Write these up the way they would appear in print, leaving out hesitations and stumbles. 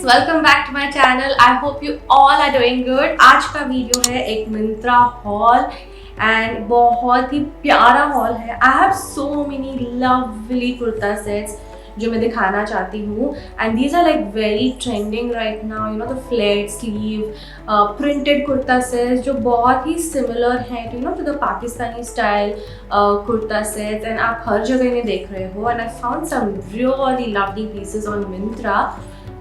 Welcome back to my channel. I hope you all are doing good. आज का video है एक Myntra hall and बहुत ही प्यारा हॉल है। I have so many lovely kurta sets जो मैं दिखाना चाहती हूँ and these are like very trending right now. You know the flare sleeve printed kurta sets जो बहुत ही सिमिलर हैं to the Pakistani style kurta sets and आप हर जगह इन्हें देख रहे हो and I found some really lovely pieces on Myntra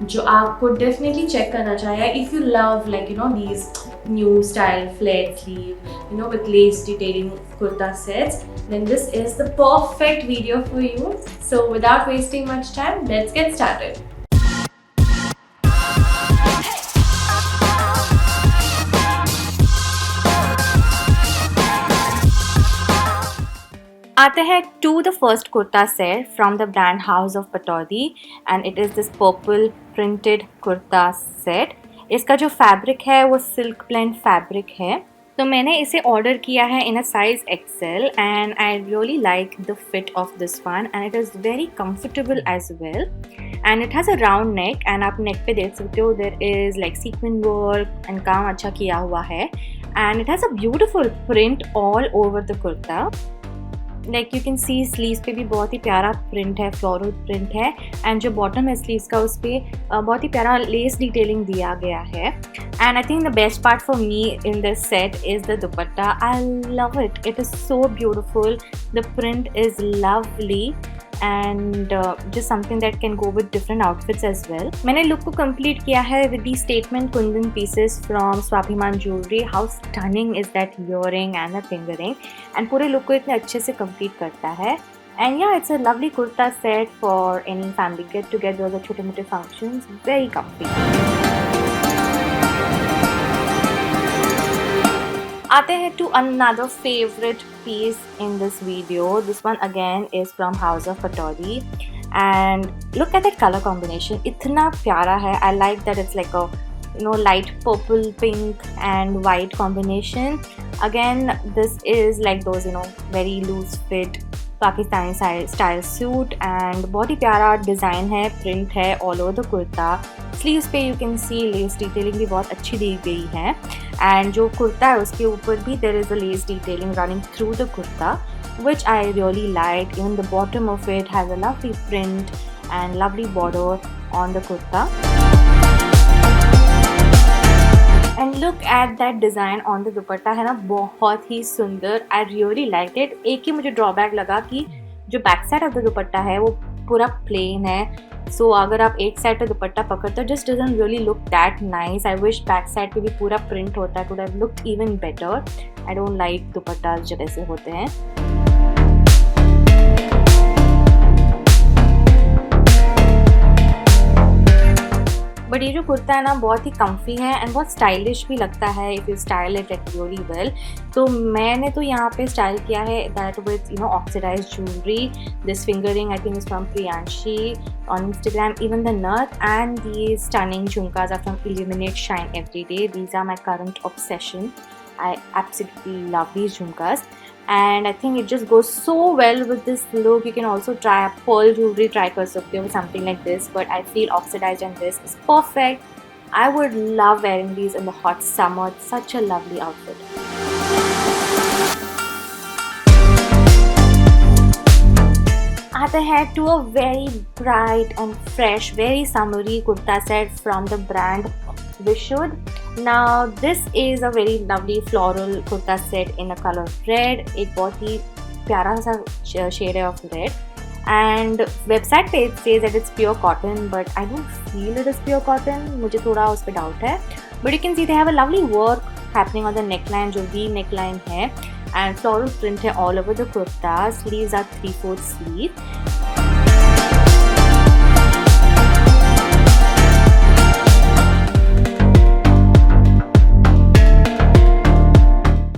जो आपको डेफिनेटली चेक करना चाहिए if you love like these new style flare sleeve with lace detailing kurta sets, then this is the perfect video for you. So without wasting much time, let's get started. आते हैं to the first kurta set from the brand house of Pataudi and it is this purple printed kurta set. इसका जो fabric है वो silk blend fabric है। तो मैंने इसे ऑर्डर किया है in a size XL and I really like the fit of this one and it is very comfortable as well and it has a round neck and आप neck पे देख सकते हो there is like sequence work and काम अच्छा किया हुआ है and it has a beautiful print all over the kurta. Like you can see sleeves पे भी बहुत ही प्यारा प्रिंट है, फ्लोरल प्रिंट है एंड जो बॉटम है स्लीव्स का उस पर बहुत ही प्यारा लेस डिटेलिंग दिया गया है and I think the best part for me in this set is the dupatta. I love it, it is so beautiful, the print is lovely and just something that can go with different outfits as well. मैंने look को complete किया है with the statement Kundan pieces from Swabhiman Jewelry. How stunning is that earring and the finger ring and पूरे look को इतने अच्छे से complete करता है and yeah, it's a lovely kurta set for any family get together or छोटे मोटे functions. Very comfy. आते हैं to another favorite piece in this video. This one again is from House of Pataudi and look at that color combination. इतना प्यारा है. I like that it's like a light purple pink and white combination. Again, this is like those very loose fit Pakistani style suit and बहुत ही प्यारा design है, print है all over the kurta. Sleeves पे you can see lace detailing भी बहुत अच्छी दी गई है एंड जो कुर्ता है उसके ऊपर भी there is a lace detailing running through the kurta which I really like. Even the bottom of it has a lovely print and lovely border on the kurta and look at that design on the dupatta है ना, बहुत ही सुंदर। I really like it. एक ही मुझे drawback लगा कि जो back side of the dupatta है वो पूरा प्लेन है, सो अगर आप एक साइड पे दुपट्टा पकड़ते हो just doesn't really look that nice. I wish back side पे भी पूरा प्रिंट होता है, could have looked even better. I don't like दुपट्टा जब ऐसे होते हैं। बट ये जो कुर्ता है ना बहुत ही कम्फी है एंड बहुत स्टाइलिश भी लगता है if you style it really well. तो मैंने तो यहाँ पे स्टाइल किया है that with oxidised jewellery. This finger ring I think is from Priyanshi on Instagram. Even the nut and these stunning jhumkas are from Illuminate Shine Everyday. These are my current obsession. I absolutely love these jhumkas and I think it just goes so well with this look. You can also try pearl jewelry, try kar sakte ho with something like this, but I feel oxidized and this is perfect. I would love wearing these in the hot summer. It's such a lovely outfit. आते हैं to a very bright and fresh, very summery kurta set from the brand Vishud. Now this is a very lovely floral kurta set in a color red. एक बहुत ही प्यारा सा shade of red and website पे it says that it's pure cotton but I don't feel it is pure cotton. मुझे थोड़ा उस पर doubt है but you can see they have a lovely work happening on the neckline जो V neckline है and floral print है all over the kurta. Sleeves are 3/4 sleeve.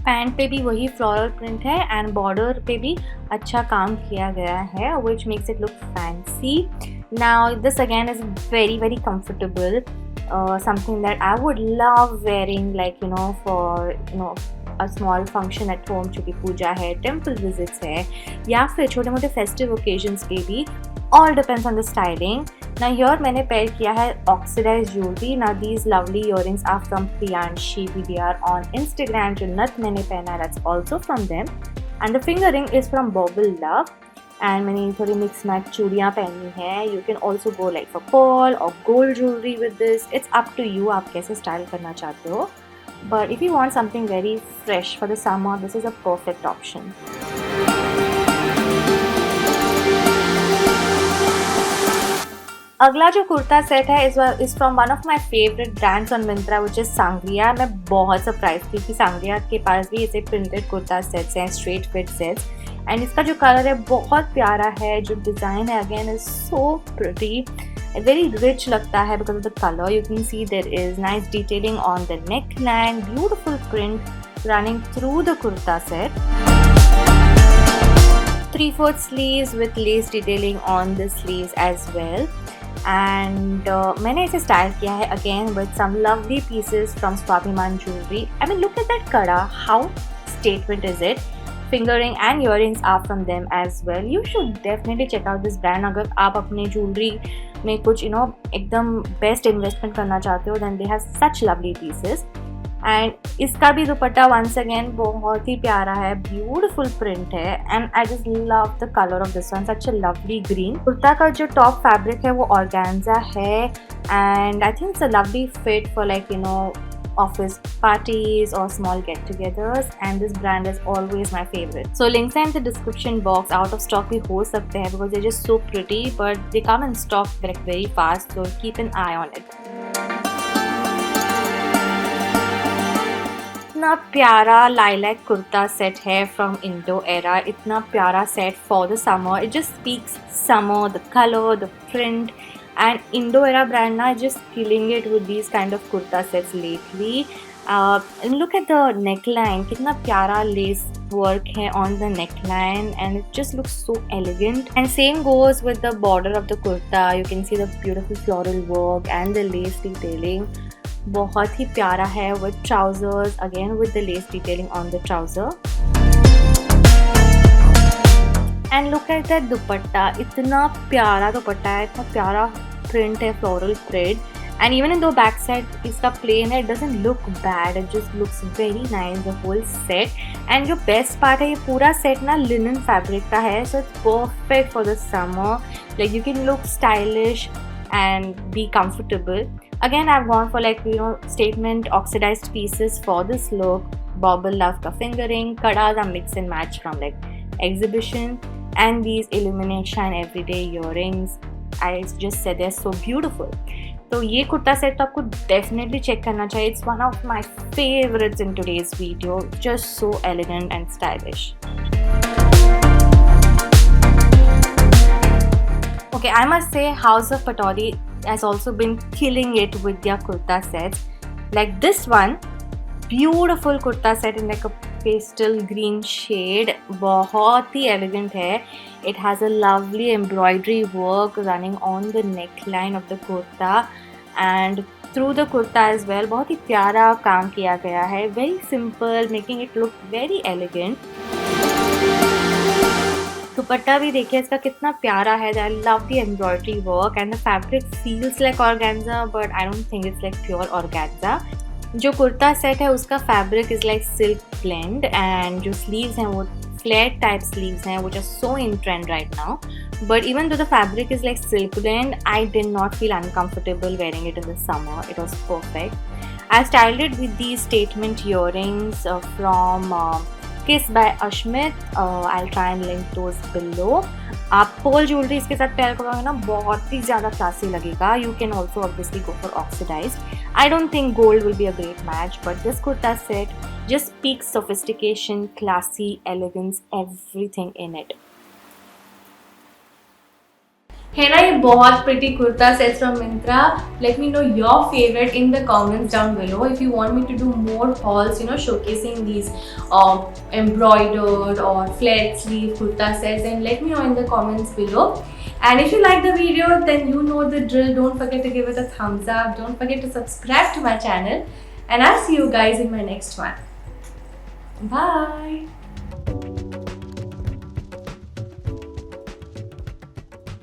Pant पे भी वही फ्लोरल प्रिंट है एंड बॉर्डर पे भी अच्छा काम किया गया है which makes it look fancy. Now this again is very very comfortable, something that I would love wearing like for a small function at home, जो कि पूजा है, टेम्पल विजिट्स है या फिर छोटे मोटे फेस्टिव ओकेजन्स पे भी. All depends on the styling. Now here मैंने पेयर किया है oxidise jewellery. Now these lovely earrings are from Priyanshi VDR on Instagram. जो नथ मैंने पहना है that's also from them. And the fingering is from Bauble Love. And मैंने थोड़ी मिक्स मैच चूड़ियाँ पहनी है. You can also go like for pearl or gold jewelry with this. It's up to you आप कैसे स्टाइल करना चाहते हो. But if you want something very fresh for the summer, this is a perfect option. अगला जो kurta set है is from one of my favourite brands on Myntra which is Sangria. मैं बहुत सरप्राइज थी कि सांग्रिया के पास भी ऐसे प्रिंटेड कुर्ता सेट्स हैं, स्ट्रेट फिट सेट्स. एंड इसका जो कलर है बहुत प्यारा है. जो डिज़ाइन है again is so pretty, very rich लगता है because of the colour. You can see there is nice detailing on the neck line, beautiful print running through the kurta set. 3/4 sleeves with lace detailing on the sleeves as well. And मैंने इसे style किया है again with some lovely pieces from Swabhiman Jewelry. I mean, look at that kada. How statement is it? Fingering and earrings are from them as well. You should definitely check out this brand. अगर आप अपने jewelry में कुछ एकदम best investment करना चाहते हो, then they have such lovely pieces. And इसका भी दुपट्टा वंस अगेन बहुत ही प्यारा है, ब्यूटिफुल प्रिंट है. And I just love the colour of this one, such a lovely green. Kurta का जो टॉप फैब्रिक है वो ऑर्गेन्जा है. And I think it's a lovely fit for like office parties or small get-togethers, and this brand is always my favorite. So links are in the description box. Out of stock भी हो सकते हैं because they're just so pretty, but they come in stock like very fast, so keep an eye on it. इतना प्यारा lilac kurta set है from Indo Era. इतना प्यारा set for the summer. It just speaks summer, the colour, the print. And Indo Era brand ना just killing it with these kind of kurta sets lately. Look at the neck line, कितना प्यारा lace work है on the neck line and it just looks so elegant. And same goes with the border of the kurta. You can see the beautiful floral work and the lace detailing. बहुत ही प्यारा है with trousers, again with the lace detailing on the trouser. And look at that dupatta, इतना प्यारा दुपट्टा है, इतना प्यारा print है, floral thread. And even in दो बैक साइड इसका प्लेन है, it doesn't look bad, it just looks very nice the whole set. And जो बेस्ट पार्ट है, ये पूरा सेट ना लिनन फैब्रिक का है, so it's perfect for the summer. Like you can look stylish and be comfortable. Again, I've gone for statement oxidized pieces for this look. Bauble Love ka fingering, kadas are mix and match from exhibition, and these illumination everyday earrings. I just said they're so beautiful. तो ये kurta set तो आपको definitely check करना चाहिए. It's one of my favorites in today's video. Just so elegant and stylish. Okay, I must say House of Pataudi has also been killing it with their kurta sets. Like this one, beautiful kurta set in like a pastel green shade. बहुत ही elegant है. It has a lovely embroidery work running on the neckline of the kurta and through the kurta as well. बहुत ही प्यारा काम किया गया है. Very simple, making it look very elegant. दुपट्टा भी देखिए इसका कितना प्यारा है. I love the embroidery work and the fabric feels like organza, but I don't think it's like pure organza. जो कुर्ता सेट है उसका fabric is like silk blend and जो स्लीव्स हैं वो फ्लैट टाइप स्लीव्स हैं which are so in trend right now. But even though the fabric is like silk blend, I did not feel uncomfortable wearing it in the summer. It was perfect. I styled it with these statement earrings from Kiss by Ashmit. I'll try and link those below. आप पोल jewellery इसके साथ pair करोगे ना बहुत ही ज़्यादा classy लगेगा. You can also obviously go for oxidised. I don't think gold will be a great match, but this kurta set just speaks sophistication, classy, elegance, everything in it. है ना ये बहुत pretty kurta sets from Myntra. Let me know your favorite in the comments down below. If you want me to do more hauls, showcasing these embroidered or flat sleeve kurta sets, then let me know in the comments below. And if you like the video, then you know the drill. Don't forget to give it a thumbs up. Don't forget to subscribe to my channel. And I'll see you guys in my next one. Bye.